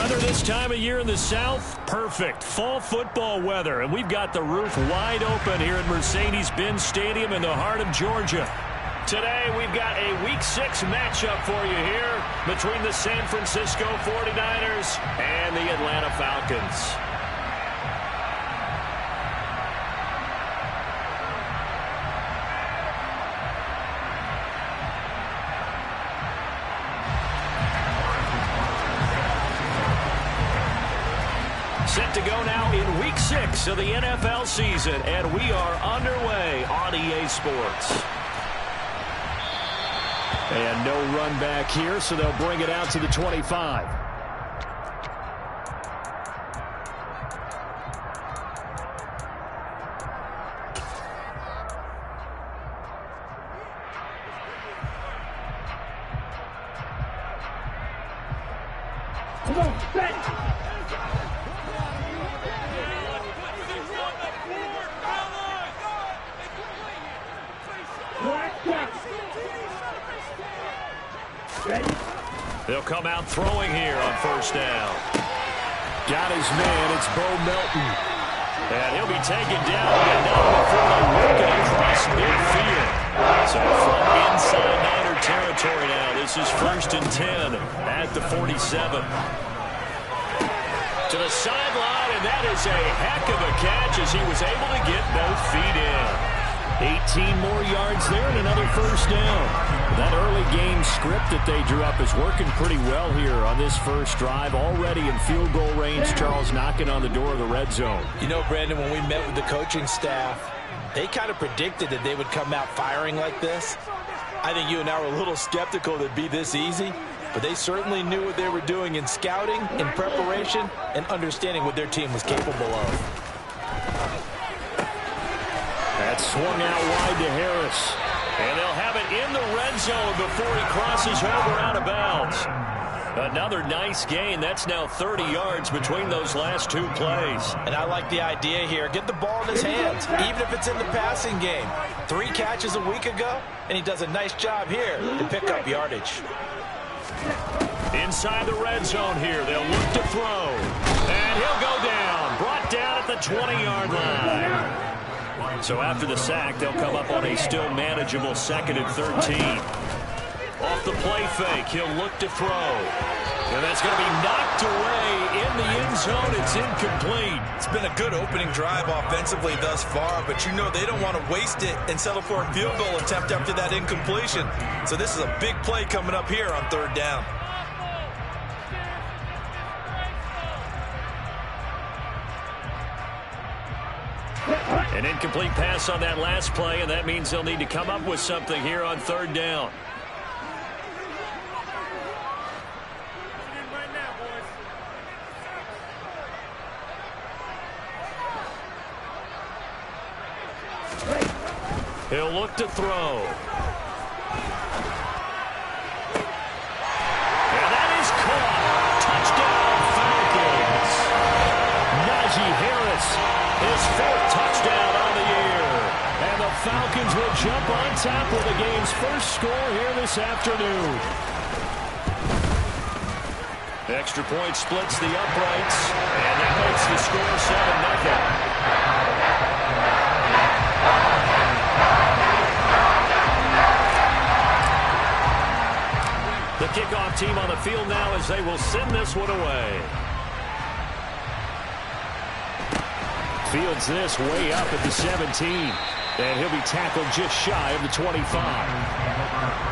Weather this time of year in the South, perfect. Fall football weather, and we've got the roof wide open here at Mercedes-Benz Stadium in the heart of Georgia. Today, we've got a Week 6 matchup for you here between the San Francisco 49ers and the Atlanta Falcons. Set to go now in Week 6 of the NFL season, and we are underway on EA Sports. And no run back here, so they'll bring it out to the 25. Come on, set! They'll come out throwing here on first down. Got his man. It's Bo Melton. And he'll be taken down, but not before they work it across midfield. So from inside Niner territory now, this is 1st and 10 at the 47. To the sideline, and that is a heck of a catch as he was able to get both feet in. 18 more yards there and another first down. That early game script that they drew up is working pretty well here on this first drive. Already in field goal range, Charles knocking on the door of the red zone. You know, Brandon, when we met with the coaching staff, they kind of predicted that they would come out firing like this. I think you and I were a little skeptical that it'd be this easy, but they certainly knew what they were doing in scouting, in preparation, and understanding what their team was capable of. That swung out wide to Harris. And they'll have it in the red zone before he crosses over out of bounds. Another nice gain. That's now 30 yards between those last two plays. And I like the idea here. Get the ball in his hands, even if it's in the passing game. 3 catches a week ago, and he does a nice job here to pick up yardage. Inside the red zone here. They'll look to throw. And he'll go down. Brought down at the 20-yard line. So after the sack, they'll come up on a still manageable 2nd and 13. Off the play fake, he'll look to throw. And that's going to be knocked away in the end zone. It's incomplete. It's been a good opening drive offensively thus far, but you know they don't want to waste it and settle for a field goal attempt after that incompletion. So this is a big play coming up here on 3rd down. An incomplete pass on that last play, and that means they'll need to come up with something here on 3rd down. He'll look to throw. And that is caught. Touchdown, Falcons. Najee Harris, his 4th touchdown on the year. And the Falcons will jump on top with the game's first score here this afternoon. Extra point splits the uprights, and that makes the score 7-0. The kickoff team on the field now as they will send this one away. Fields this way up at the 17. And he'll be tackled just shy of the 25.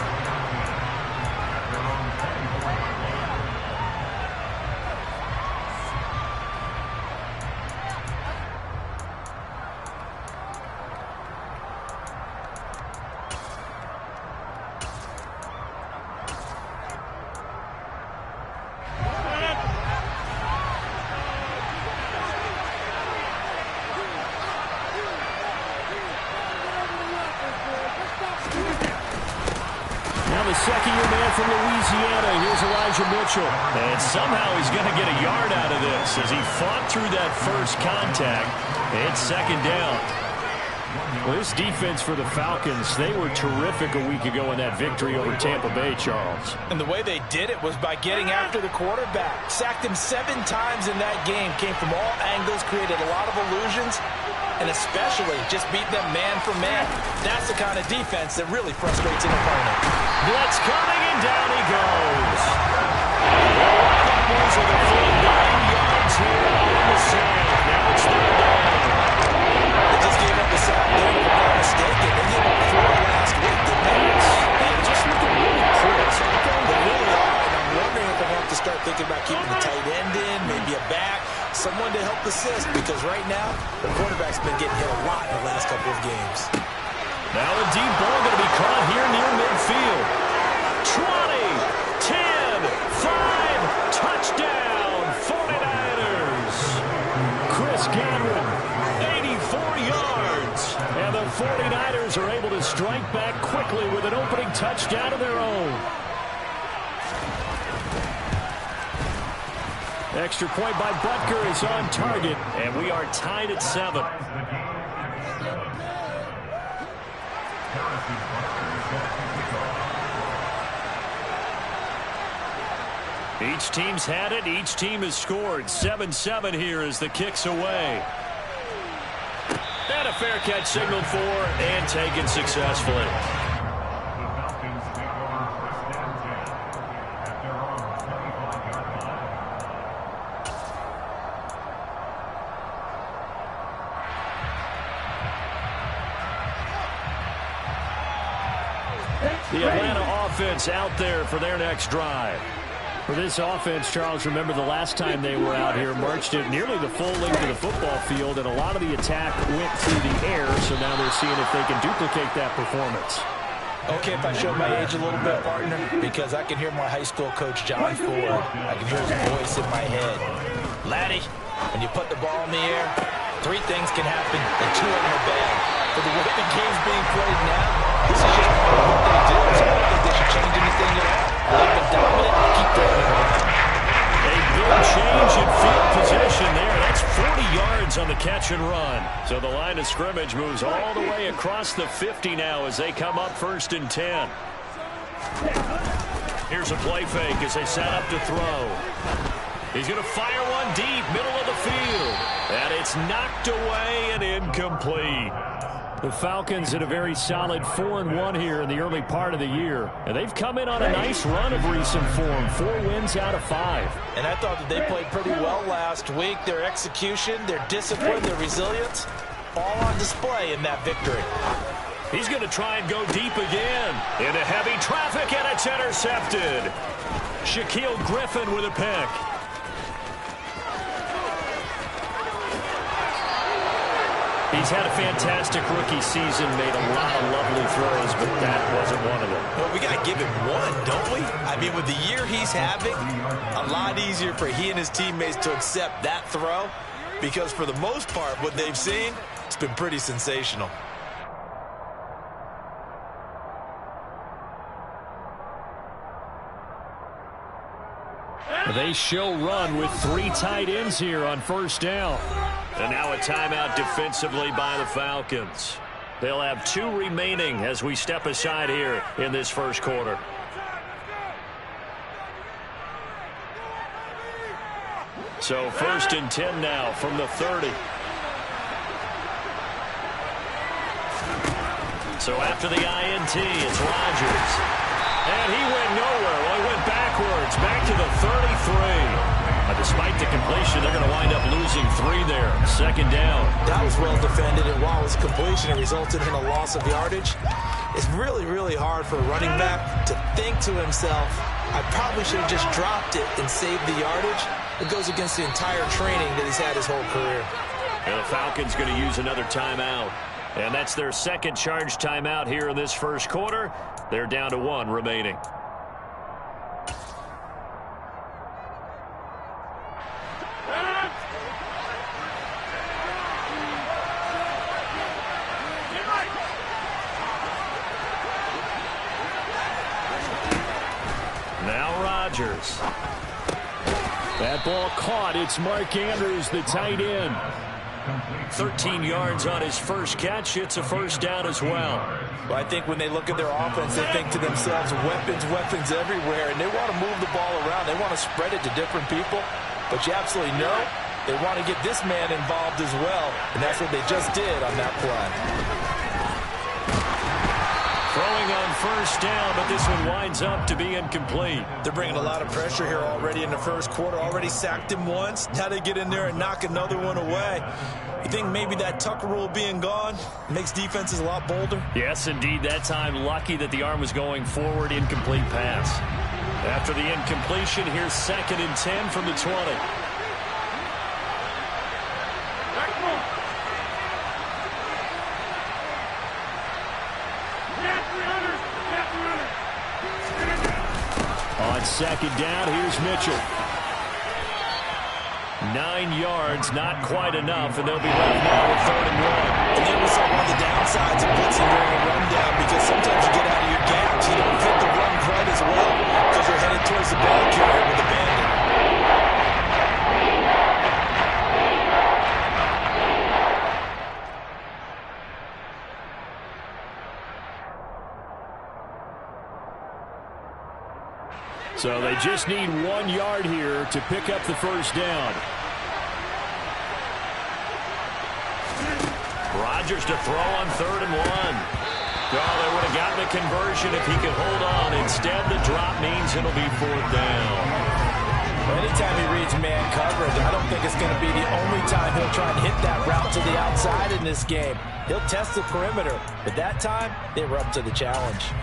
The second-year man from Louisiana, here's Elijah Mitchell. And somehow he's going to get a yard out of this as he fought through that first contact. It's 2nd down. Well, this defense for the Falcons, they were terrific a week ago in that victory over Tampa Bay, Charles. And the way they did it was by getting after the quarterback. Sacked him 7 times in that game. Came from all angles, created a lot of illusions, and especially just beat them man for man. That's the kind of defense that really frustrates an opponent. Blitz coming, and down he goes. The Cowboys are the full 9 yards here on the side. Now it's 3rd down. They just gave up the sack there, if I'm not mistaken. They gave up 4 last week, didn't they? They're just looking really close. They really are, and I'm wondering if I'm going to have to start thinking about keeping the tight end in, maybe a back, someone to help assist, because right now, the quarterback's been getting hit a lot in the last couple of games. Now a deep ball going to be caught here near midfield. 20, 10, 5, touchdown, 49ers. Chris Godwin, 84 yards. And the 49ers are able to strike back quickly with an opening touchdown of their own. Extra point by Butker is on target, and we are tied at 7. Each team's had it. Each team has scored. 7-7 here as the kick's away. And a fair catch signaled for and taken successfully. The Atlanta offense out there for their next drive. For this offense, Charles, remember the last time they were out here, marched it nearly the full length of the football field, and a lot of the attack went through the air, so now they're seeing if they can duplicate that performance. Okay, if I show my age a little bit, partner, because I can hear my high school coach, John Ford. I can hear his voice in my head. Laddie, when you put the ball in the air, 3 things can happen, and 2 of them are bad. For the way the game's being played now, this is just what they do, so I don't think they should change anything at all. They've been dominant. Keep throwing it around. A big change in field position there. That's 40 yards on the catch and run. So the line of scrimmage moves all the way across the 50 now as they come up 1st and 10. Here's a play fake as they set up to throw. He's going to fire one deep, middle of the field. And it's knocked away and incomplete. The Falcons in a very solid 4-1 here in the early part of the year. And they've come in on a nice run of recent form. 4 wins out of 5. And I thought that they played pretty well last week. Their execution, their discipline, their resilience, all on display in that victory. He's going to try and go deep again. Into heavy traffic, and it's intercepted. Shaquille Griffin with a pick. He's had a fantastic rookie season, made a lot of lovely throws, but that wasn't one of them. Well, we got to give him one, don't we? I mean, with the year he's having, a lot easier for he and his teammates to accept that throw, because for the most part, what they've seen, it's been pretty sensational. They show run with 3 tight ends here on 1st down. And now a timeout defensively by the Falcons. They'll have 2 remaining as we step aside here in this 1st quarter. So 1st and 10 now from the 30. So after the INT, it's Rodgers. And he went nowhere. Well, he went backwards, back to the 33. Despite the completion, they're going to wind up losing 3 there. 2nd down. That was well defended, and while it was completion, it resulted in a loss of yardage. It's really, really hard for a running back to think to himself, I probably should have just dropped it and saved the yardage. It goes against the entire training that he's had his whole career. And the Falcons going to use another timeout. And that's their 2nd charge timeout here in this 1st quarter. They're down to 1 remaining. Now Rodgers. That ball caught. It's Mark Andrews, the tight end. 13 yards on his first catch. It's a first down as well. Well, I think when they look at their offense, they think to themselves, weapons everywhere, and they want to move the ball around. They want to spread it to different people, but you absolutely know they want to get this man involved as well, and that's what they just did on that play. Throwing on first down, but this one winds up to be incomplete. They're bringing a lot of pressure here already in the first quarter. Already sacked him once. Now they get in there and knock another one away. You think maybe that Tucker rule being gone makes defenses a lot bolder? Yes, indeed. That time, lucky that the arm was going forward. Incomplete pass. After the incompletion, here's 2nd and 10 from the 20. On 2nd down, here's Mitchell. 9 yards, not quite enough, and they'll be left now with 3rd and 1. And there was one of the downsides of blitzing during a rundown, because sometimes you get out of your gaps. You don't fit the run quite as well because you're headed towards the ball carrier with the bandit. So they just need 1 yard here to pick up the first down. Rodgers to throw on 3rd and 1. Oh, they would have gotten a conversion if he could hold on. Instead, the drop means it'll be 4th down. Well, anytime he reads man coverage, I don't think it's going to be the only time he'll try and hit that route to the outside in this game. He'll test the perimeter, but that time, they were up to the challenge.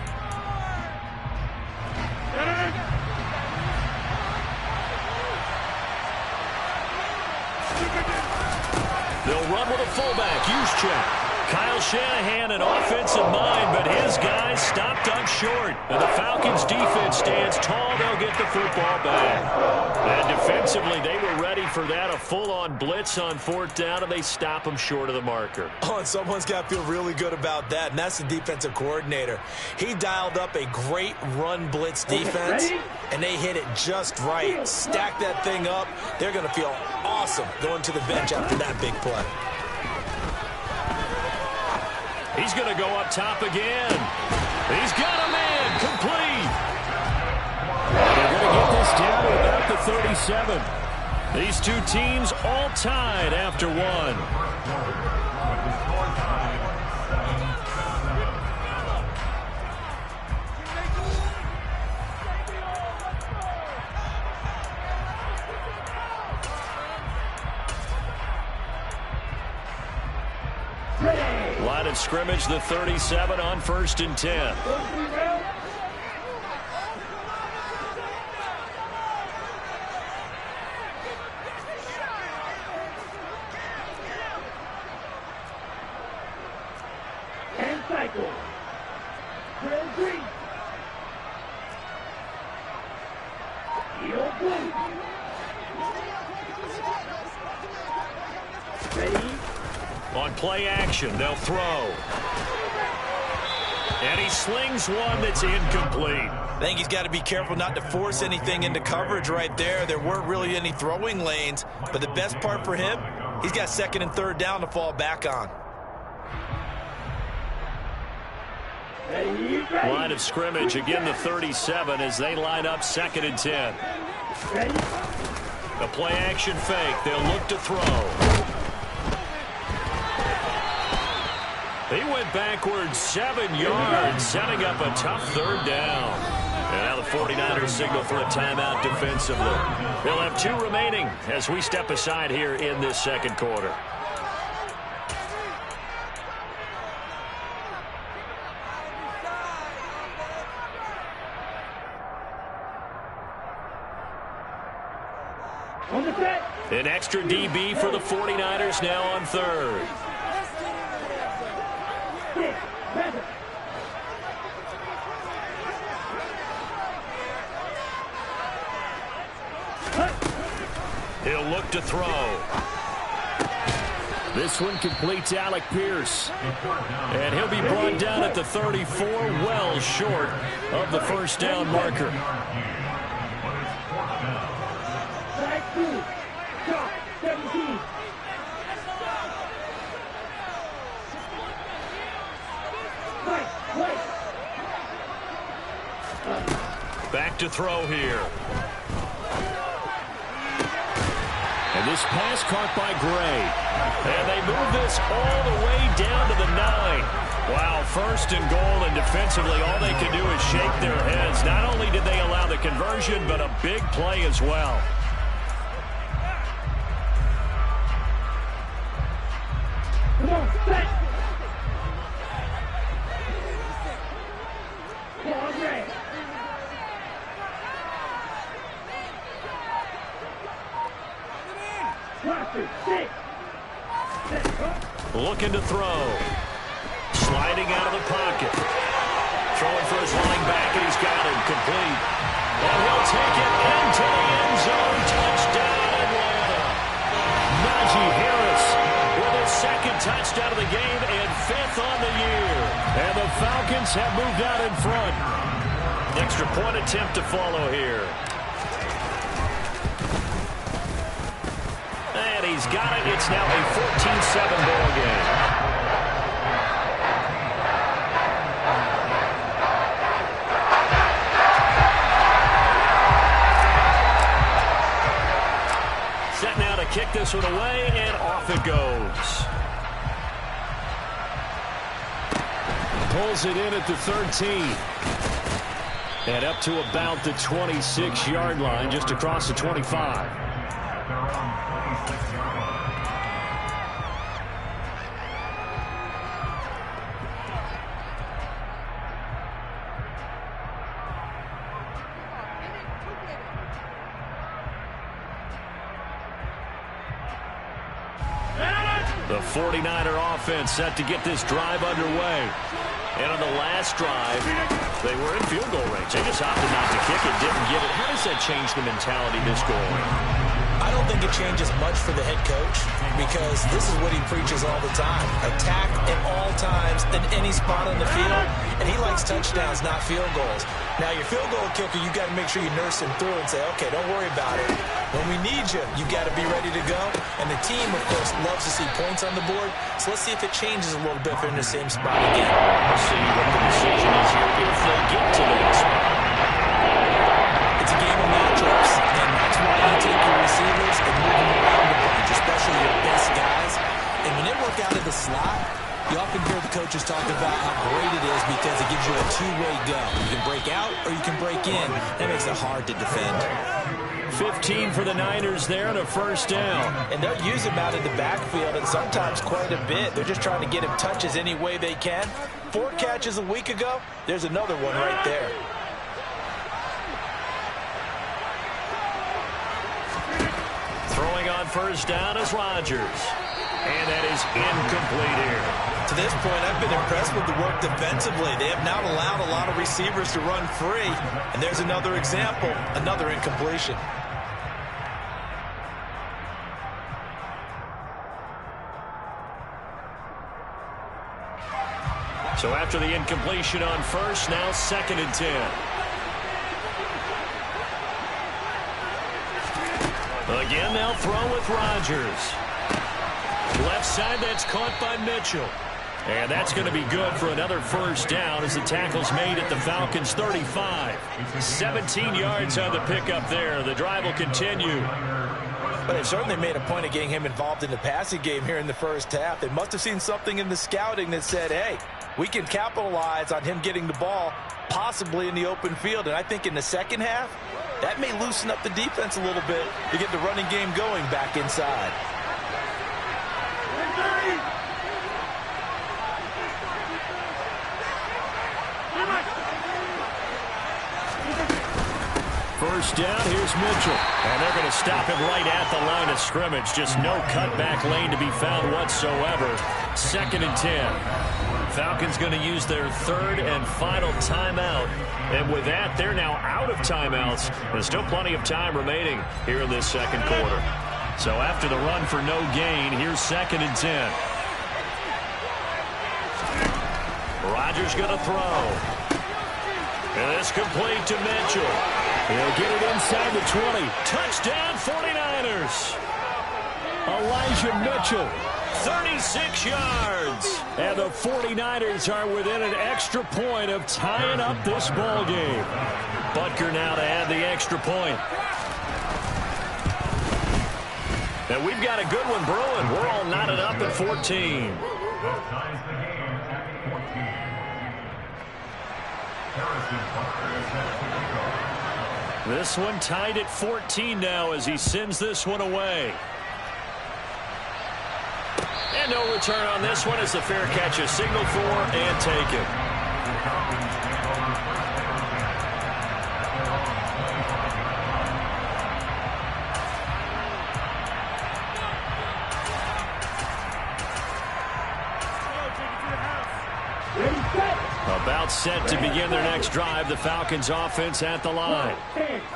They'll run with a fullback. Juszczyk. Kyle Shanahan, an offensive mind, but his guys stopped up short. And the Falcons' defense stands tall. They'll get the football back. And defensively, they were ready for that. A full-on blitz on 4th down, and they stop them short of the marker. Oh, and someone's got to feel really good about that, and that's the defensive coordinator. He dialed up a great run blitz defense, and they hit it just right. Stack that thing up. They're going to feel awesome going to the bench after that big play. He's going to go up top again. He's got a man complete. They're going to get this down to about the 37. These two teams all tied after 1. Line of scrimmage, the 37 on 1st and 10. And cycle. Red green. Heel blue. Ready? On play action, they'll throw. And he slings one that's incomplete. I think he's got to be careful not to force anything into coverage right there. There weren't really any throwing lanes, but the best part for him, he's got 2nd and 3rd down to fall back on. Line of scrimmage, again the 37 as they line up 2nd and 10. A play action fake, they'll look to throw. He went backwards 7 yards, setting up a tough 3rd down. And now the 49ers signal for a timeout defensively. They'll have 2 remaining as we step aside here in this 2nd quarter. An extra DB for the 49ers now on 3rd. He'll look to throw. This one completes Alec Pierce. And he'll be brought down at the 34, well short of the first down marker. throw here. And this pass caught by Gray. And they move this all the way down to the 9. Wow, first and goal, and defensively all they can do is shake their heads. Not only did they allow the conversion, but a big play as well. Come on, set. Ball red. Roster, 6. Looking to throw. Sliding out of the pocket. Throwing for his running back, and he's got him complete. And he'll take it into the end zone. Touchdown, Atlanta. Najee Harris with his second touchdown of the game and 5th on the year. And the Falcons have moved out in front. Extra point attempt to follow here. And he's got it. It's now a 14-7 ball game. Set now to kick this one away, and off it goes. Pulls it in at the 13. And up to about the 26-yard line, just across the 25. The 49er offense set to get this drive underway. And on the last drive, they were in field goal range. They just opted not to kick it, didn't get it. How does that change the mentality this goal? I don't think it changes much for the head coach because this is what he preaches all the time. Attack at all times in any spot on the field, and he likes touchdowns, not field goals. Now, your field goal kicker, you got to make sure you nurse him through and say, okay, don't worry about it. When we need you, you got to be ready to go. And the team, of course, loves to see points on the board. So let's see if it changes a little bit if they're in the same spot again. We'll see what the decision is here if they get to that spot. It's a game of matchups, and that's why you take your receivers and move them around the bunch, especially your best guys. And when they work out of the slot, you often hear the coaches talk about how great it is because it gives you a two-way go. You can break out or you can break in. That makes it hard to defend. 15 for the Niners there and a first down. And they'll use him out in the backfield and sometimes quite a bit. They're just trying to get him touches any way they can. 4 catches a week ago. There's another one right there. Throwing on first down is Rodgers. And that is incomplete here. To this point, I've been impressed with the work defensively. They have not allowed a lot of receivers to run free. And there's another example, another incompletion. So after the incompletion on first, now 2nd and 10. Again, they'll throw with Rodgers. Left side, that's caught by Mitchell. And that's going to be good for another first down as the tackle's made at the Falcons' 35. 17 yards on the pickup there. The drive will continue. But they've certainly made a point of getting him involved in the passing game here in the first half. They must have seen something in the scouting that said, hey, we can capitalize on him getting the ball, possibly in the open field. And I think in the second half, that may loosen up the defense a little bit to get the running game going back inside. First down, here's Mitchell. And they're going to stop him right at the line of scrimmage. Just no cutback lane to be found whatsoever. 2nd and 10. Falcons going to use their 3rd and final timeout. And with that, they're now out of timeouts. There's still plenty of time remaining here in this second quarter. So after the run for no gain, here's 2nd and 10. Rodgers going to throw. And it's complete to Mitchell. He'll get it inside the 20. Touchdown, 49ers. Elijah Mitchell, 36 yards. And the 49ers are within an extra point of tying up this ball game. Butker now to add the extra point. And we've got a good one brewing. We're all knotted up at 14. This one tied at 14 now as he sends this one away. And no return on this one as the fair catch is signaled for and taken. About set to begin their next drive. The Falcons offense at the line.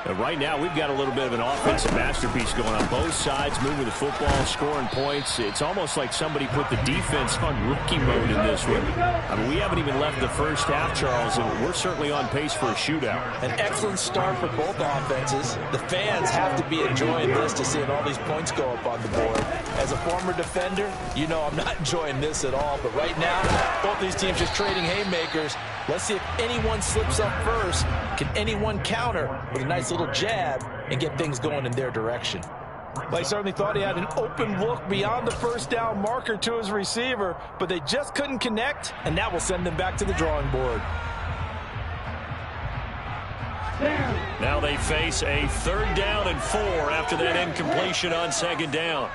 And right now we've got a little bit of an offensive masterpiece going on both sides, moving the football, scoring points. It's almost like somebody put the defense on rookie mode in this one. I mean, we haven't even left the first half, Charles, and we're certainly on pace for a shootout. An excellent start for both offenses. The fans have to be enjoying this to seeing all these points go up on the board. As a former defender, you know I'm not enjoying this at all. But right now, both these teams just trading haymakers. Let's see if anyone slips up first. Can anyone counter with a nice little jab and get things going in their direction? Well, he certainly thought he had an open look beyond the first down marker to his receiver, but they just couldn't connect, and that will send them back to the drawing board. Now they face a 3rd down and 4 after that incompletion on 2nd down.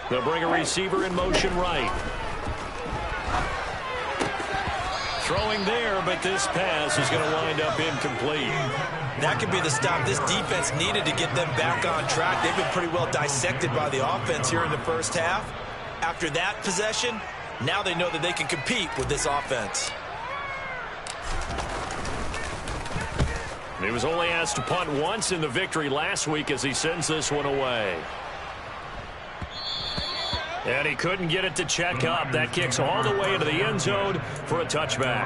They'll bring a receiver in motion right. Throwing there, but this pass is going to wind up incomplete. That could be the stop this defense needed to get them back on track. They've been pretty well dissected by the offense here in the first half. After that possession, now they know that they can compete with this offense. He was only asked to punt once in the victory last week as he sends this one away. And he couldn't get it to check up. That kicks all the way into the end zone for a touchback.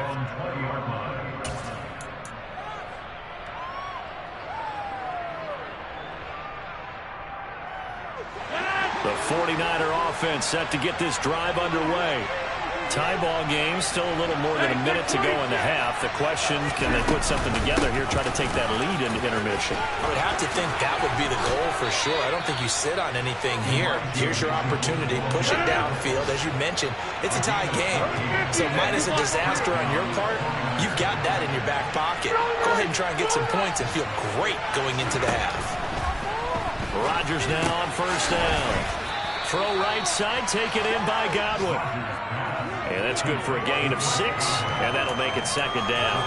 The 49er offense set to get this drive underway. Tie ball game, still a little more than a minute to go in the half. The question, can they put something together here, try to take that lead into intermission? I would have to think that would be the goal for sure. I don't think you sit on anything here. Here's your opportunity. Push it downfield. As you mentioned, it's a tie game. So minus a disaster on your part, you've got that in your back pocket. Go ahead and try and get some points and feel great going into the half. Rodgers now on 1st down. Throw right side, taken in by Godwin. And that's good for a gain of 6, and that'll make it 2nd down.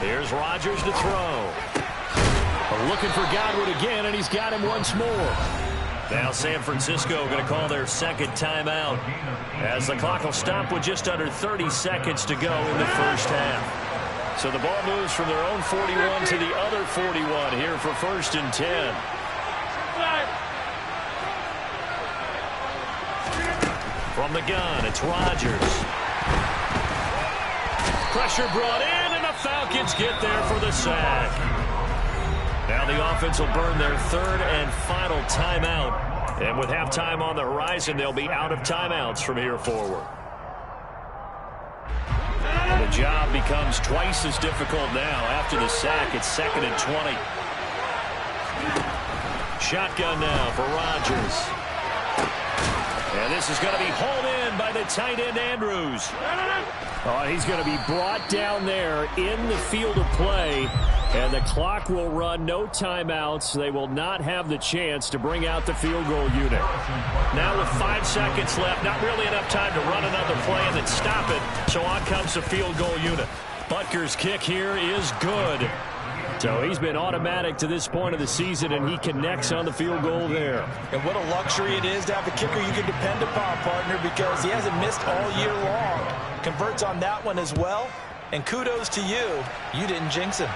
Here's Rodgers to throw. Looking for Godwin again, and he's got him once more. Now San Francisco going to call their 2nd timeout as the clock will stop with just under 30 seconds to go in the first half. So the ball moves from their own 41 to the other 41 here for 1st and 10. From the gun, it's Rodgers. Pressure brought in, and the Falcons get there for the sack. Now the offense will burn their 3rd and final timeout. And with halftime on the horizon, they'll be out of timeouts from here forward. And the job becomes twice as difficult now after the sack. It's 2nd and 20. Shotgun now for Rodgers. And this is going to be hauled in by the tight end Andrews. Oh, he's going to be brought down there in the field of play. And the clock will run, no timeouts. They will not have the chance to bring out the field goal unit. Now with 5 seconds left, not really enough time to run another play and then stop it. So on comes the field goal unit. Butker's kick here is good. So he's been automatic to this point of the season, and he connects on the field goal there. And what a luxury it is to have a kicker you can depend upon, partner, because he hasn't missed all year long. Converts on that one as well. And kudos to you. You didn't jinx him.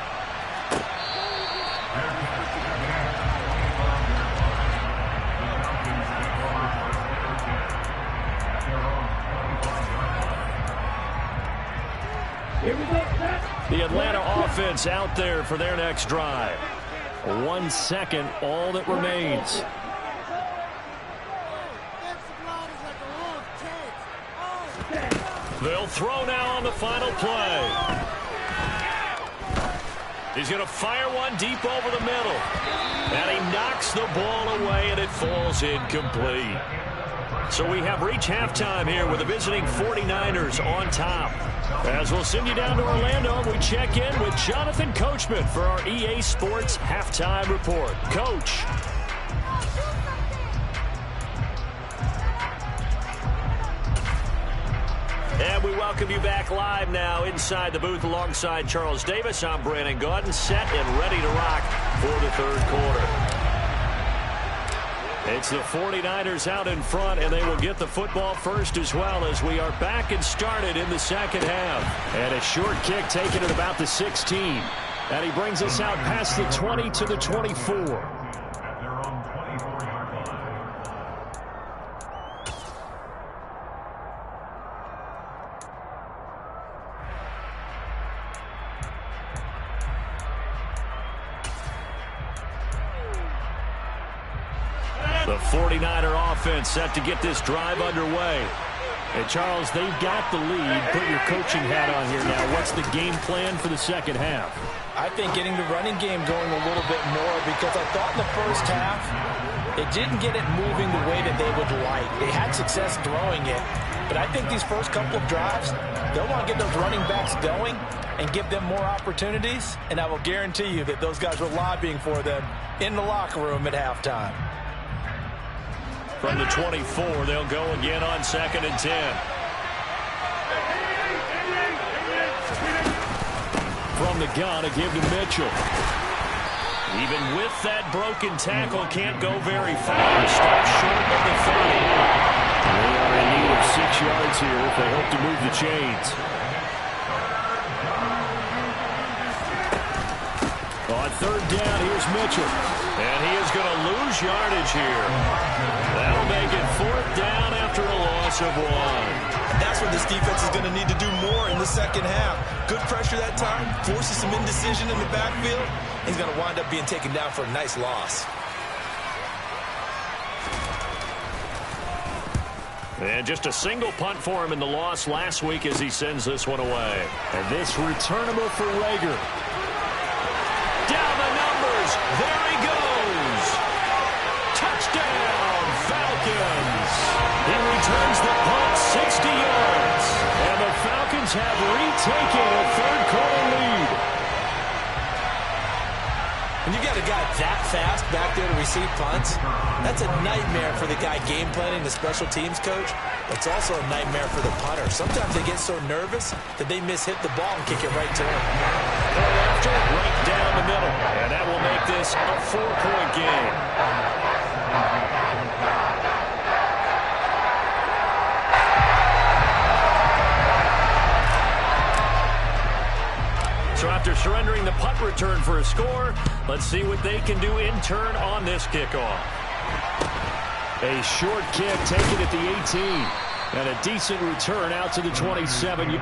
The Atlanta offense out there for their next drive. 1 second, all that remains. throw now on the final play. He's going to fire one deep over the middle. And he knocks the ball away, and it falls incomplete. So we have reached halftime here with the visiting 49ers on top. As we'll send you down to Orlando, we check in with Jonathan Coachman for our EA Sports Halftime Report. Coach. And we welcome you back live now inside the booth alongside Charles Davis. I'm Brandon Gaudin, set and ready to rock for the third quarter. It's the 49ers out in front, and they will get the football first as well as we are back and started in the second half. And a short kick taken at about the 16. And he brings us out past the 20 to the 24. The 49er offense set to get this drive underway. And Charles, they've got the lead. Put your coaching hat on here now. What's the game plan for the second half? I think getting the running game going a little bit more, because I thought in the first half it didn't get it moving the way that they would like. They had success throwing it, but I think these first couple of drives, they'll want to get those running backs going and give them more opportunities, and I will guarantee you that those guys were lobbying for them in the locker room at halftime. From the 24, they'll go again on 2nd and 10. From the gun, a give to Mitchell. Even with that broken tackle, can't go very far. Stops short of the 30. They are in need of 6 yards here if they hope to move the chains. On 3rd down, here's Mitchell. And he is going to lose yardage here. That'll make it 4th down after a loss of 1. That's what this defense is going to need to do more in the second half. Good pressure that time, forces some indecision in the backfield. He's going to wind up being taken down for a nice loss. And just a single punt for him in the loss last week as he sends this one away. And this returnable for Rager. Down the numbers. There he goes. Touchdown, Falcons. He returns the punt 60 yards. And the Falcons have retaken a third-quarter lead. When you got a guy that fast back there to receive punts, that's a nightmare for the guy game planning, the special teams coach. It's also a nightmare for the punter. Sometimes they get so nervous that they hit the ball and kick it right to him. And after, right down the middle. And that will make this a 4-point game. So after surrendering the punt return for a score, let's see what they can do in turn on this kickoff. A short kick taken at the 18. And a decent return out to the 27.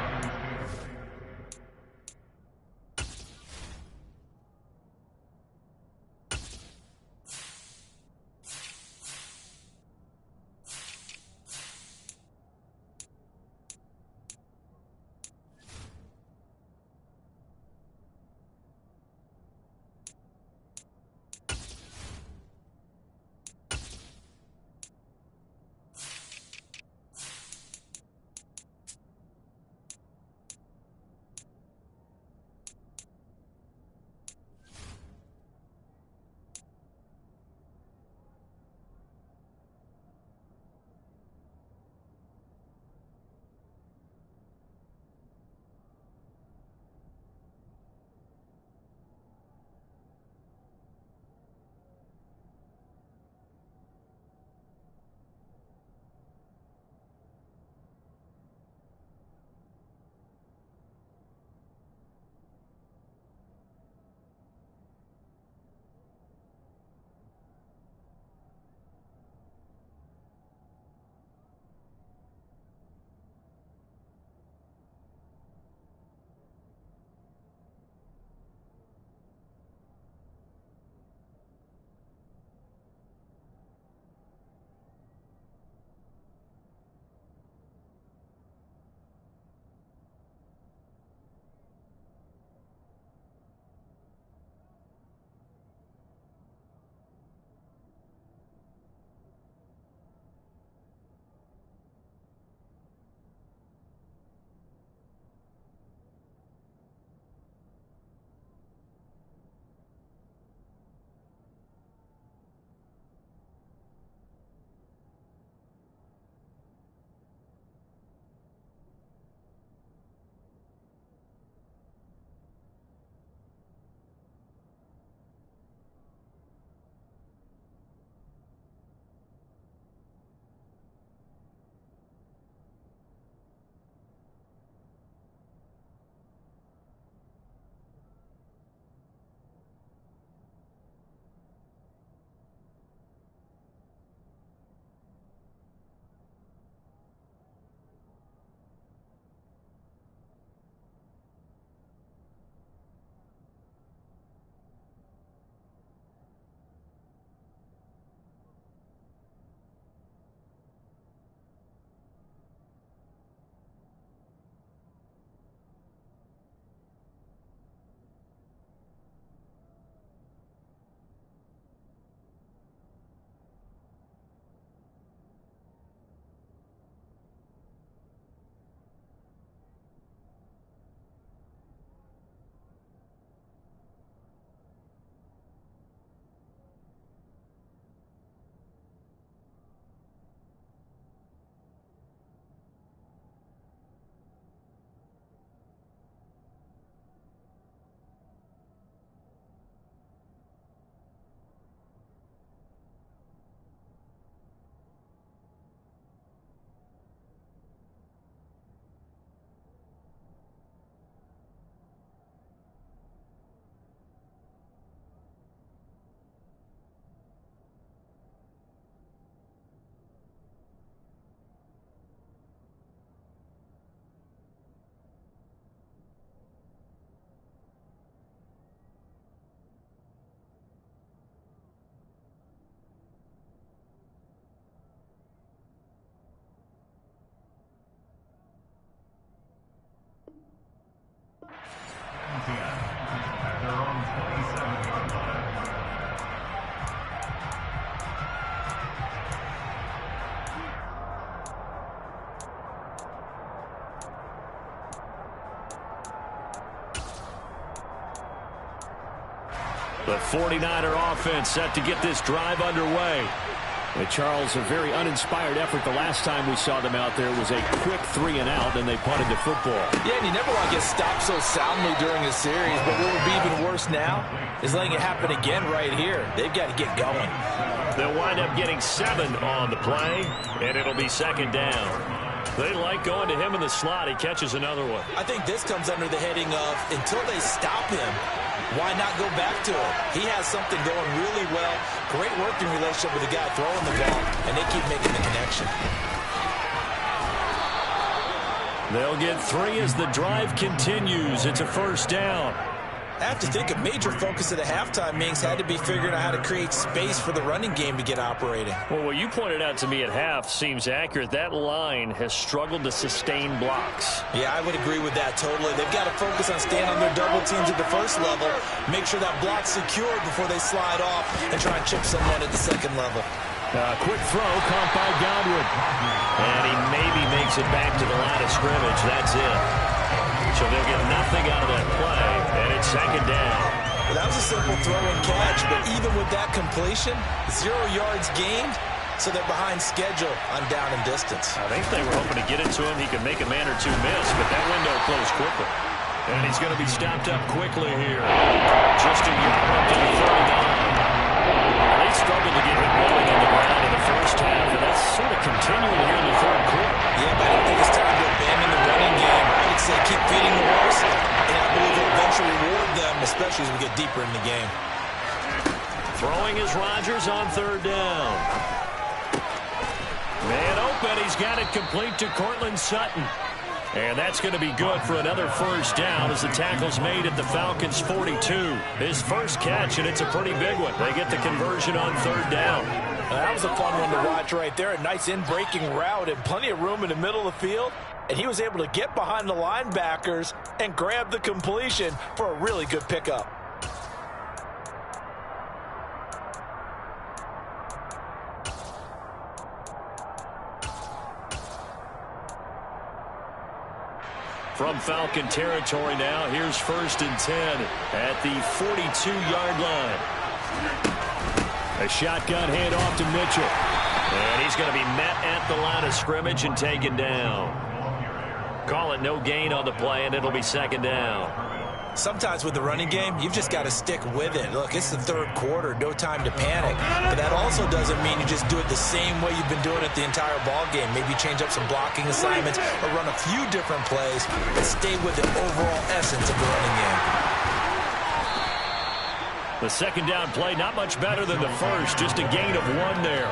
The 49er offense set to get this drive underway. And Charles, a very uninspired effort. The last time we saw them out there was a quick 3-and-out, and they punted the football. Yeah, and you never want to get stopped so soundly during a series, but what would be even worse now is letting it happen again right here. They've got to get going. They'll wind up getting 7 on the play, and it'll be second down. They like going to him in the slot. He catches another one. I think this comes under the heading of until they stop him, why not go back to it? He has something going really well. Great working relationship with the guy throwing the ball, and they keep making the connection. They'll get 3 as the drive continues. It's a first down. I have to think a major focus of the halftime meetings had to be figuring out how to create space for the running game to get operating. Well, what you pointed out to me at half seems accurate. That line has struggled to sustain blocks. Yeah, I would agree with that totally. They've got to focus on staying on their double teams at the first level, make sure that block's secured before they slide off and try and chip someone at the second level. Quick throw caught by Godwin. And he maybe makes it back to the line of scrimmage. That's it. So they'll get nothing out of that play, and it's second down. Well, that was a simple throw and catch, but even with that completion, 0 yards gained, so they're behind schedule on down and distance. I think they were hoping to get it to him. He could make a man or two miss, but that window closed quickly. And he's going to be stopped up quickly here. Just a yard up to the 39. They struggled to get him rolling on the ground in the first half, and that's sort of continuing here in the third quarter. Yeah, but I don't think it's time to abandon the running game. I would say keep feeding the horse, and I believe it'll eventually reward them, especially as we get deeper in the game. Throwing is Rodgers on third down. Man open, he's got it complete to Cortland Sutton. And that's going to be good for another first down as the tackle's made at the Falcons' 42. His first catch, and it's a pretty big one. They get the conversion on third down. That was a fun one to watch right there. A nice in-breaking route and plenty of room in the middle of the field. And he was able to get behind the linebackers and grab the completion for a really good pickup. From Falcon territory now, here's 1st and 10 at the 42-yard line. A shotgun handoff to Mitchell. And he's going to be met at the line of scrimmage and taken down. Call it no gain on the play, and it'll be second down. Sometimes with the running game, you've just got to stick with it. Look, it's the third quarter, no time to panic. But that also doesn't mean you just do it the same way you've been doing it the entire ball game. Maybe change up some blocking assignments or run a few different plays, but stay with the overall essence of the running game. The second down play, not much better than the first, just a gain of 1 there.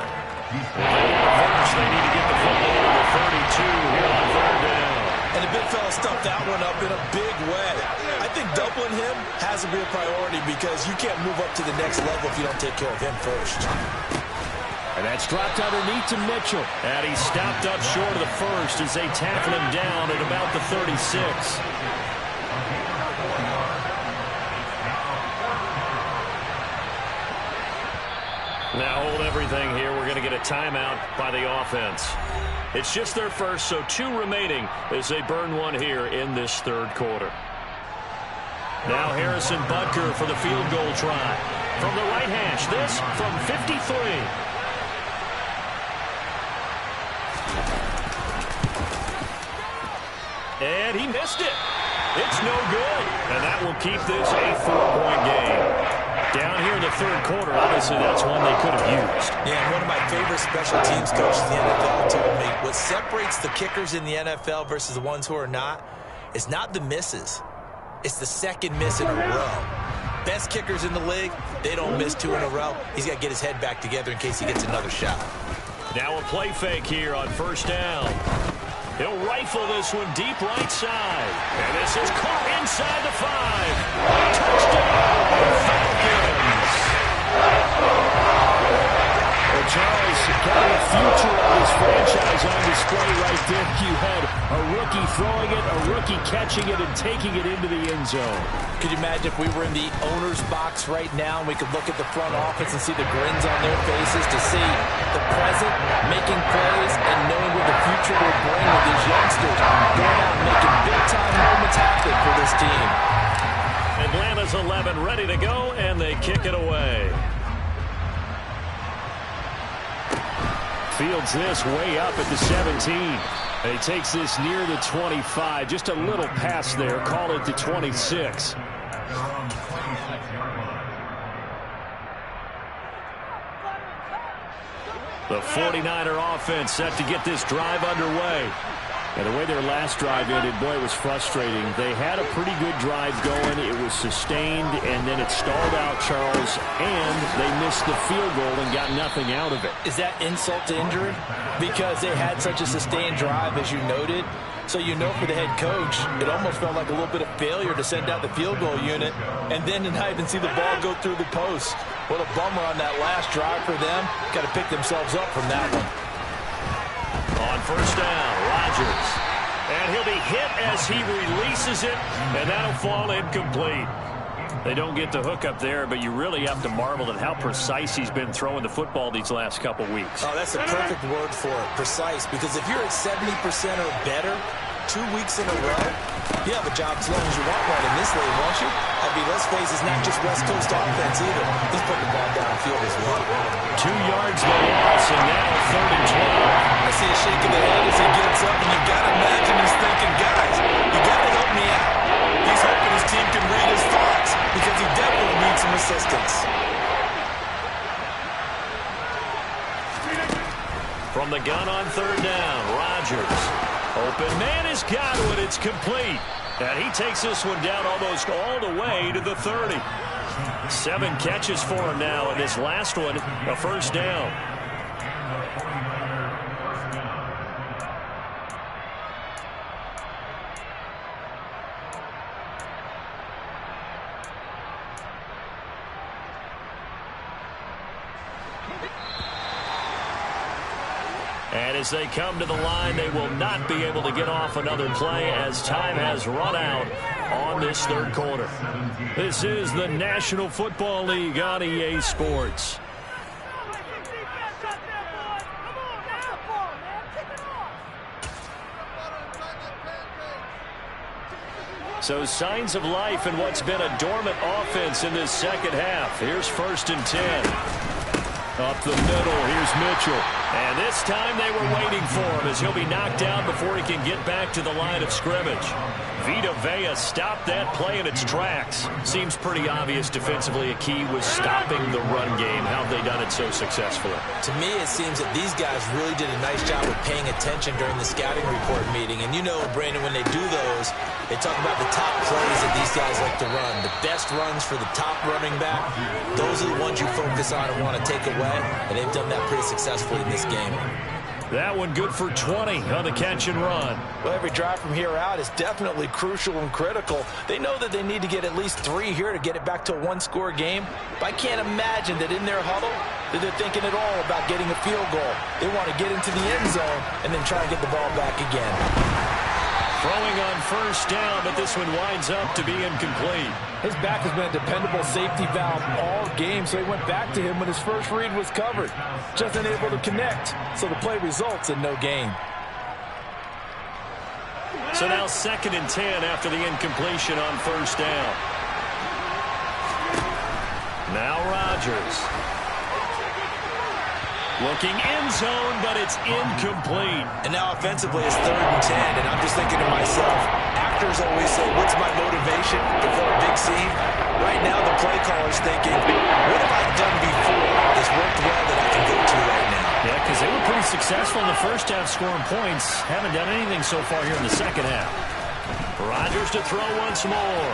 First, they need to get the football to the 32 here on third down. And the big fella stuffed that one up in a big way. I think doubling him has to be a priority because you can't move up to the next level if you don't take care of him first. And that's dropped underneath to Mitchell. And he's stopped up short of the first as they tackle him down at about the 36. Now hold everything here. We're going to get a timeout by the offense. It's just their first, so 2 remaining as they burn 1 here in this third quarter. Now Harrison Butker for the field goal try. From the right hash, this from 53. And he missed it. It's no good. And that will keep this a 4-point game. Down here in the third quarter, obviously that's one they could have used. Yeah, and one of my favorite special teams coaches in the NFL told me what separates the kickers in the NFL versus the ones who are not is not the misses. It's the second miss in a row. Best kickers in the league, they don't miss 2 in a row. He's got to get his head back together in case he gets another shot. Now a play fake here on first down. He'll rifle this one deep right side. And this is caught inside the 5. Touchdown, Falcons. Well, Charles, kind of the future of this franchise on display right there. You had a rookie throwing it, a rookie catching it, and taking it into the end zone. Could you imagine if we were in the owner's box right now and we could look at the front office and see the grins on their faces to see the present, making plays, and knowing what the future will bring with these youngsters going out and making big-time moments happen for this team. Atlanta's 11 ready to go, and they kick it Fields this way up at the 17. And he takes this near the 25. Just a little pass there. Call it the 26. The 49er offense set to get this drive underway. And the way their last drive ended, boy, it was frustrating. They had a pretty good drive going. It was sustained, and then it stalled out, Charles, and they missed the field goal and got nothing out of it. Is that insult to injury? Because they had such a sustained drive, as you noted. So you know for the head coach, it almost felt like a little bit of failure to send out the field goal unit and then to not even see the ball go through the post. What a bummer on that last drive for them. Got to pick themselves up from that one. On first down, Rodgers. And he'll be hit as he releases it, and that'll fall incomplete. They don't get the hook up there, but you really have to marvel at how precise he's been throwing the football these last couple weeks. Oh, that's a perfect word for it, precise, because if you're at 70% or better 2 weeks in a row, you have a job as long as you want one in this league, won't you? I mean, let's face it, it's not just West Coast offense either. He's putting the ball downfield as well. 2 yards the loss, and now 3rd and 12. I see a shake of the head as he gets up, and you've got to imagine he's thinking, guys, you got to help me out. He's hoping his team can read his thoughts because he definitely needs some assistance. From the gun on 3rd down, Rodgers. Open man has got it. It's complete. And he takes this one down almost all the way to the 30. 7 catches for him now, and this last one, a first down. And as they come to the line, they will not be able to get off another play as time has run out on this 3rd quarter. This is the National Football League on EA Sports. So signs of life in what's been a dormant offense in this second half. Here's 1st and 10. Up the middle, here's Mitchell. And this time they were waiting for him as he'll be knocked down before he can get back to the line of scrimmage. Vita Vea stopped that play in its tracks. Seems pretty obvious defensively a key was stopping the run game. How have they done it so successfully? To me, it seems that these guys really did a nice job of paying attention during the scouting report meeting. And you know, Brandon, when they do those, they talk about the top plays that these guys like to run. The best runs for the top running back, those are the ones you focus on and want to take away. And they've done that pretty successfully in this game. That one good for 20 on the catch and run. Well, every drive from here out is definitely crucial and critical. They know that they need to get at least 3 here to get it back to a 1-score game. But I can't imagine that in their huddle that they're thinking at all about getting a field goal. They want to get into the end zone and then try and get the ball back again. Throwing on first down, but this one winds up to be incomplete. His back has been a dependable safety valve all game, so he went back to him when his first read was covered. Just unable to connect, so the play results in no gain. So now 2nd and 10 after the incompletion on first down. Now Rodgers. Looking end zone, but it's incomplete. And now offensively it's 3rd and 10, and I'm just thinking to myself, actors always say, what's my motivation before a big scene? Right now the play caller's thinking, what have I done before that's worked well that I can go to right now? Yeah, because they were pretty successful in the first half scoring points. Haven't done anything so far here in the second half. Rodgers to throw once more.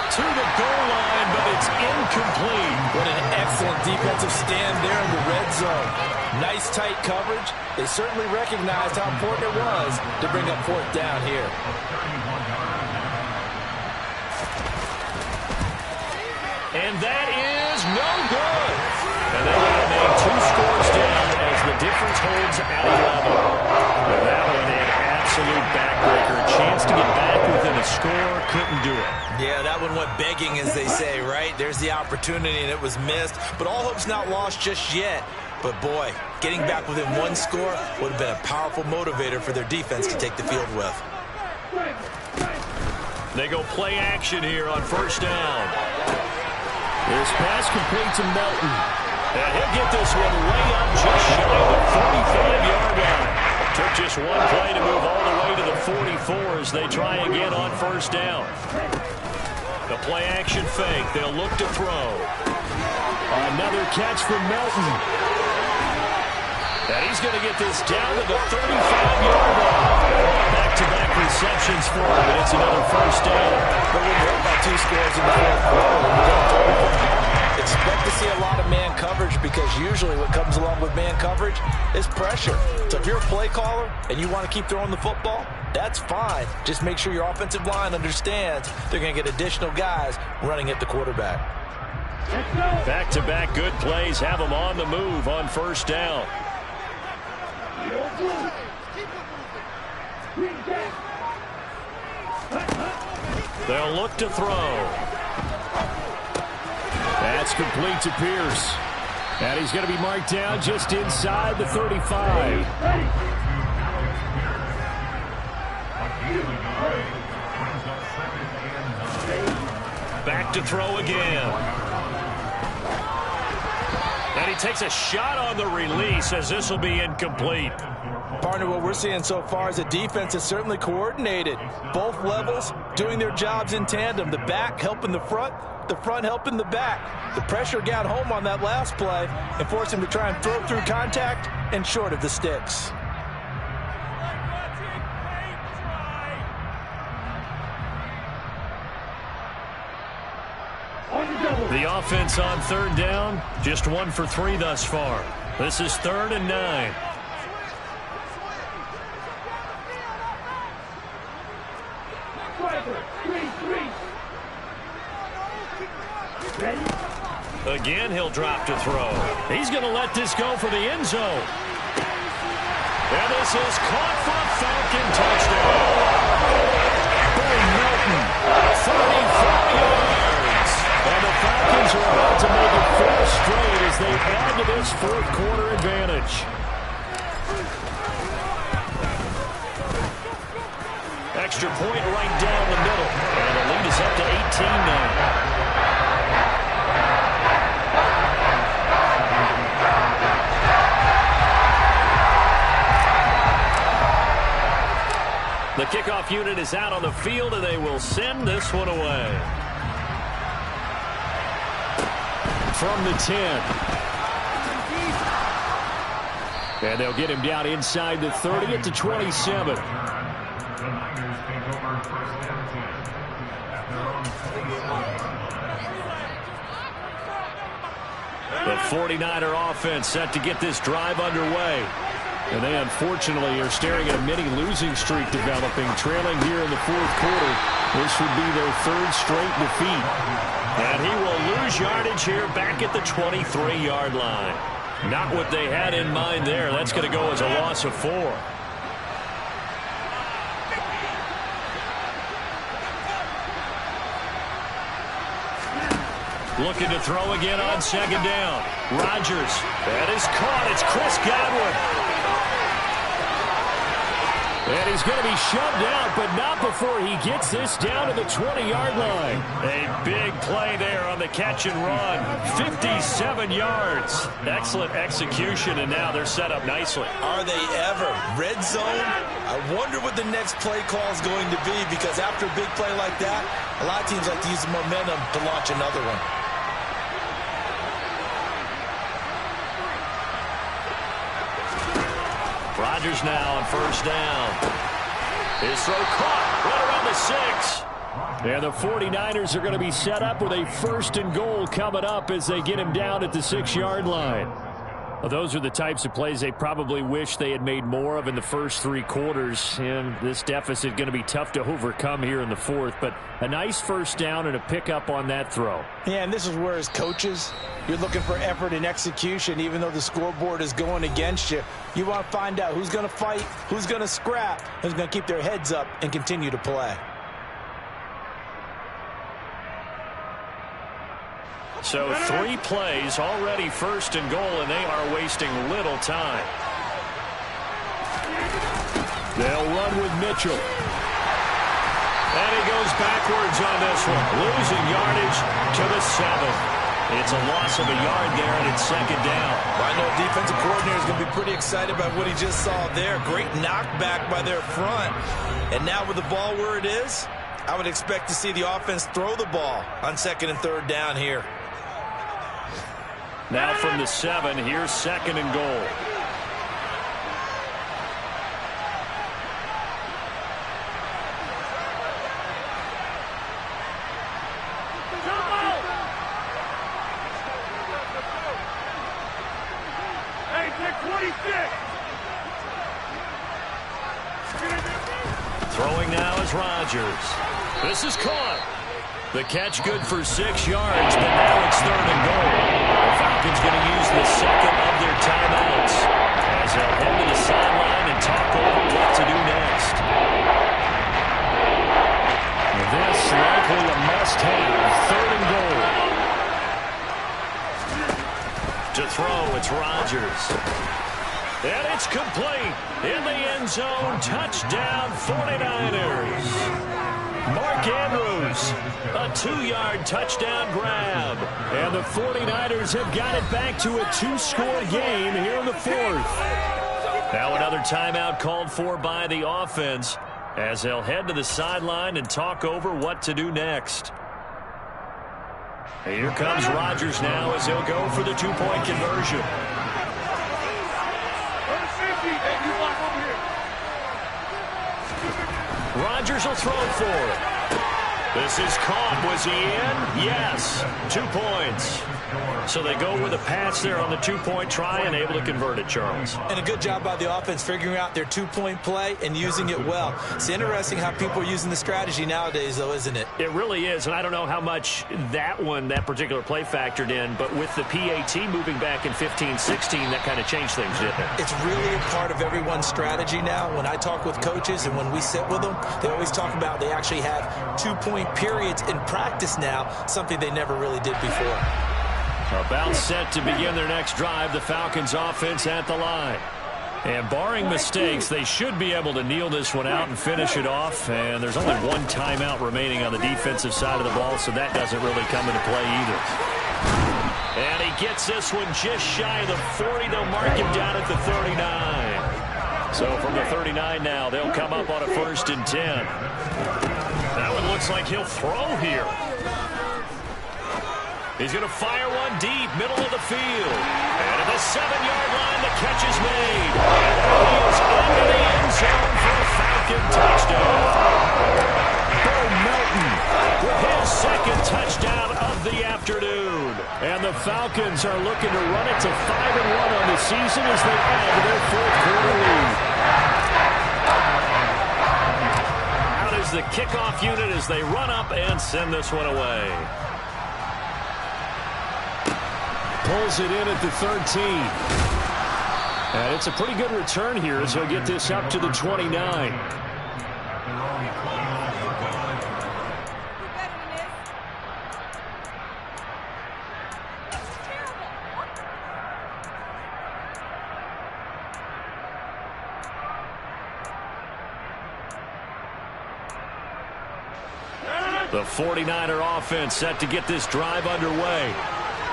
To the goal line, but it's incomplete. What an excellent defensive stand there in the red zone. Nice tight coverage. They certainly recognized how important it was to bring up 4th down here. And that is no good. And they will remain 2 scores down as the difference holds at 11. With that one an absolute backbreaker. A chance to get back within a score, couldn't do it. Yeah, that one went begging, as they say, right? There's the opportunity, and it was missed. But all hope's not lost just yet. But, boy, getting back within 1 score would have been a powerful motivator for their defense to take the field with. They go play action here on first down. This pass complete to Melton. And he'll get this one way up just shy of the 45-yard line. Took just one play to move all the way to the 44 as they try again on first down. The play-action fake. They'll look to throw. Another catch from Melton. And he's going to get this down to the 35-yard line. Back-to-back receptions for him, and it's another first down. But when you're up by 2 scores in the fourth quarter, expect to see a lot of man coverage because usually what comes along with man coverage is pressure. So if you're a play caller and you want to keep throwing the football, that's fine. Just make sure your offensive line understands they're going to get additional guys running at the quarterback. Back-to-back good plays have them on the move on first down. They'll look to throw. That's complete to Pierce. And he's going to be marked down just inside the 35. Back to throw again. And he takes a shot on the release as this will be incomplete. Partner, what we're seeing so far is the defense is certainly coordinated. Both levels doing their jobs in tandem. The back helping the front helping the back. The pressure got home on that last play and forced him to try and throw through contact and short of the sticks. The offense on third down, just 1 for 3 thus far. This is 3rd and 9. Again, he'll drop to throw. He's going to let this go for the end zone. And this is caught for a Falcon touchdown. Melton, 34 yards. And the Falcons are about to make it 4 straight as they add to this fourth quarter advantage. Extra point right down the middle. And the lead is up to 18 now. The kickoff unit is out on the field, and they will send this one away. From the 10. And they'll get him down inside the 30 at the 27. The 49er offense set to get this drive underway. And they unfortunately are staring at a mini losing streak developing, trailing here in the fourth quarter. This would be their 3rd straight defeat. And he will lose yardage here back at the 23-yard line. Not what they had in mind there. That's going to go as a loss of 4. Looking to throw again on 2nd down. Rodgers. That is caught. It's Chris Godwin. And he's going to be shoved out, but not before he gets this down to the 20-yard line. A big play there on the catch and run. 57 yards. Excellent execution, and now they're set up nicely. Are they ever? Red zone? I wonder what the next play call is going to be, because after a big play like that, a lot of teams like to use the momentum to launch another one. Rodgers now on first down. His throw caught right around the 6. And the 49ers are going to be set up with a 1st and goal coming up as they get him down at the 6-yard line. Well, those are the types of plays they probably wish they had made more of in the first 3 quarters. And this deficit going to be tough to overcome here in the 4th. But a nice first down and a pickup on that throw. Yeah, and this is where as coaches, you're looking for effort and execution. Even though the scoreboard is going against you, you want to find out who's going to fight, who's going to scrap, who's going to keep their heads up and continue to play. So 3 plays, already 1st and goal, and they are wasting little time. They'll run with Mitchell. And he goes backwards on this one, losing yardage to the 7. It's a loss of a yard there, and it's second down. Well, I know defensive coordinator is going to be pretty excited about what he just saw there. Great knockback by their front. And now with the ball where it is, I would expect to see the offense throw the ball on second and third down here. Now from the 7, here's second and goal. Throwing now is Rodgers. This is caught. The catch good for 6 yards, but now it's third and goal. The Falcons going to use the second of their timeouts as they'll head to the sideline and talk over what to do next. This likely a must-have, third and goal. To throw, it's Rodgers. And it's complete. In the end zone, touchdown 49ers. Mark Andrews, a 2-yard touchdown grab. And the 49ers have got it back to a 2-score game here in the 4th. Now another timeout called for by the offense as they'll head to the sideline and talk over what to do next. Here comes Rodgers now as he'll go for the 2-point conversion. Rodgers will throw for it. This is caught. Was he in? Yes. 2 points. So they go with a pass there on the 2-point try and able to convert it, Charles. And a good job by the offense figuring out their 2-point play and using it well. It's interesting how people are using the strategy nowadays, though, isn't it? It really is, and I don't know how much that particular play factored in, but with the PAT moving back in 15-16, that kind of changed things, didn't it? It's really a part of everyone's strategy now. When I talk with coaches and when we sit with them, they always talk about they actually have 2-point periods in practice now, something they never really did before. About set to begin their next drive, the Falcons offense at the line. And barring mistakes, they should be able to kneel this one out and finish it off. And there's only 1 timeout remaining on the defensive side of the ball, so that doesn't really come into play either. And he gets this one just shy of the 40. They'll mark him down at the 39. So from the 39 now, they'll come up on a 1st and 10. That one looks like he'll throw here. He's going to fire one deep, middle of the field. And at the 7-yard line, the catch is made. And he is into the end zone for a Falcon touchdown. Bo Melton with his 2nd touchdown of the afternoon. And the Falcons are looking to run it to 5-1 on the season as they add to their 4th quarter lead. Out is the kickoff unit as they run up and send this one away. Pulls it in at the 13. And it's a pretty good return here as he'll get this up to the 29. The 49er offense set to get this drive underway.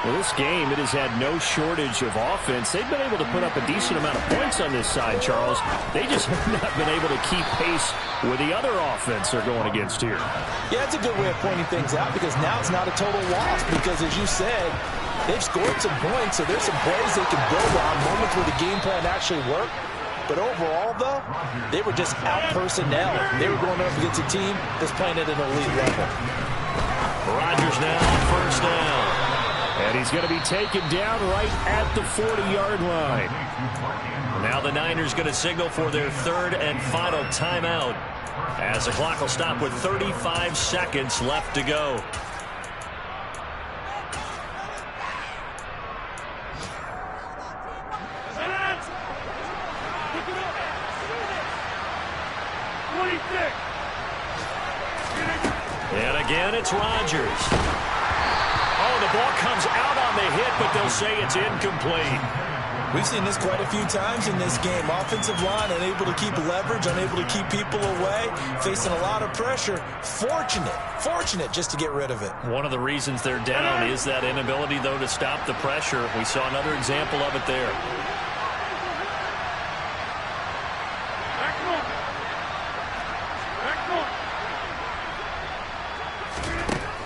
Well, this game, it has had no shortage of offense. They've been able to put up a decent amount of points on this side, Charles. They just have not been able to keep pace with the other offense they're going against here. Yeah, it's a good way of pointing things out because now it's not a total loss because, as you said, they've scored some points, so there's some plays they can build on, moments where the game plan actually worked. But overall, though, they were just out-personnel. They were going up against a team that's playing at an elite level. Rodgers now on 1st down. And he's going to be taken down right at the 40-yard line. Now the Niners going to signal for their 3rd and final timeout as the clock will stop with 35 seconds left to go. And again, it's Rodgers. Oh, the ball comes out on the hit, but they'll say it's incomplete. We've seen this quite a few times in this game. Offensive line unable to keep leverage, unable to keep people away, facing a lot of pressure. Fortunate just to get rid of it. One of the reasons they're down is that inability, though, to stop the pressure. We saw another example of it there.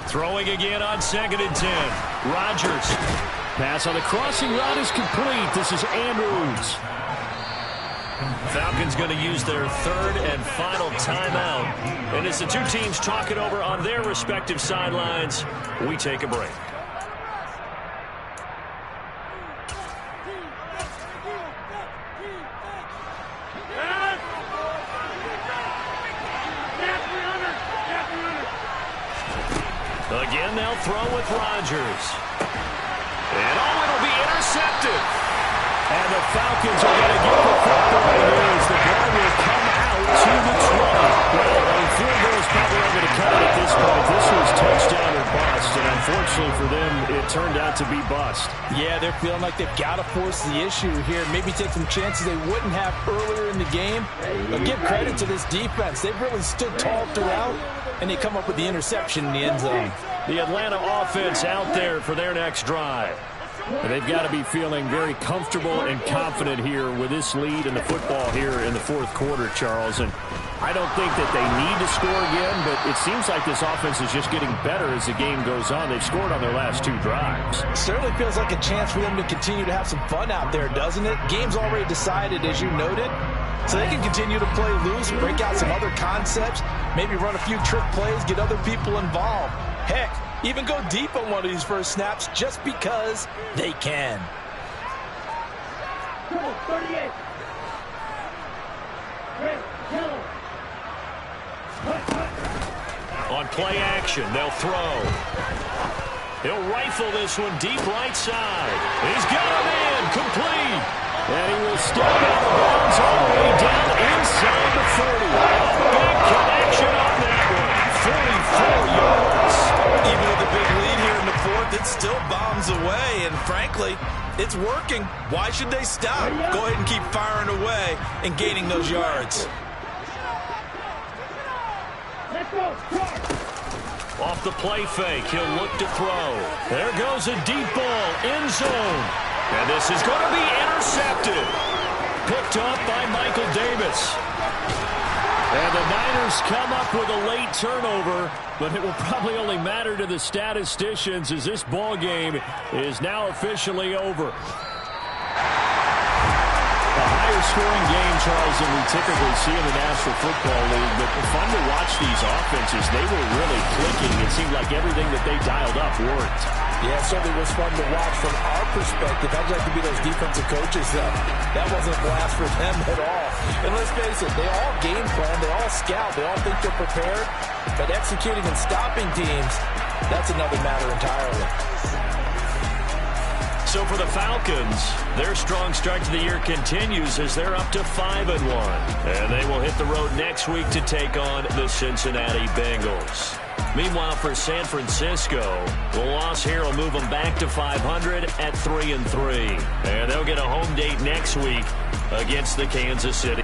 Throwing again on 2nd and 10. Rodgers. Pass on the crossing route is complete. This is Andrews. Falcons going to use their 3rd and final timeout. And as the two teams talk it over on their respective sidelines, we take a break. Again, they'll throw with Rodgers. And it'll be intercepted. And the Falcons are going to get the football. The ball will come out to the 20. Well, field goal is probably not going to cut it at this point. This was touchdown or bust, and unfortunately for them, it turned out to be bust. Yeah, they're feeling like they've got to force the issue here. Maybe take some chances they wouldn't have earlier in the game. But give credit to this defense. They've really stood tall throughout, and they come up with the interception in the end zone. The Atlanta offense out there for their next drive. They've got to be feeling very comfortable and confident here with this lead in the football here in the 4th quarter, Charles. And I don't think that they need to score again, but it seems like this offense is just getting better as the game goes on. They've scored on their last 2 drives. Certainly feels like a chance for them to continue to have some fun out there, doesn't it? Game's already decided, as you noted. So they can continue to play loose, break out some other concepts, maybe run a few trick plays, get other people involved. Heck, even go deep on one of these first snaps just because they can. 38. Red, yellow. On play action, they'll throw. He'll rifle this one deep right side. He's got him in, complete. And he will step out of bounds all the way down inside the 30. Big connection on that one. 44 yards. Even with a big lead here in the 4th, it still bombs away. And frankly, it's working. Why should they stop? Go ahead and keep firing away and gaining those yards. Let's go. Off the play fake, he'll look to throw. There goes a deep ball, end zone. And this is going to be intercepted. Picked up by Michael Davis. And the Niners come up with a late turnover, but it will probably only matter to the statisticians as this ball game is now officially over. A higher scoring game, Charles, than we typically see in the National Football League, but fun to watch these offenses. They were really clicking. It seemed like everything that they dialed up worked. Yeah, it certainly was fun to watch from our perspective. I'd like to be those defensive coaches, though. That wasn't a blast for them at all. And let's face it, they all game plan, they all scout, they all think they're prepared. But executing and stopping teams, that's another matter entirely. So for the Falcons, their strong start to the year continues as they're up to 5-1. And they will hit the road next week to take on the Cincinnati Bengals. Meanwhile, for San Francisco, the loss here will move them back to 500 at 3-3. And they'll get a home date next week against the Kansas City.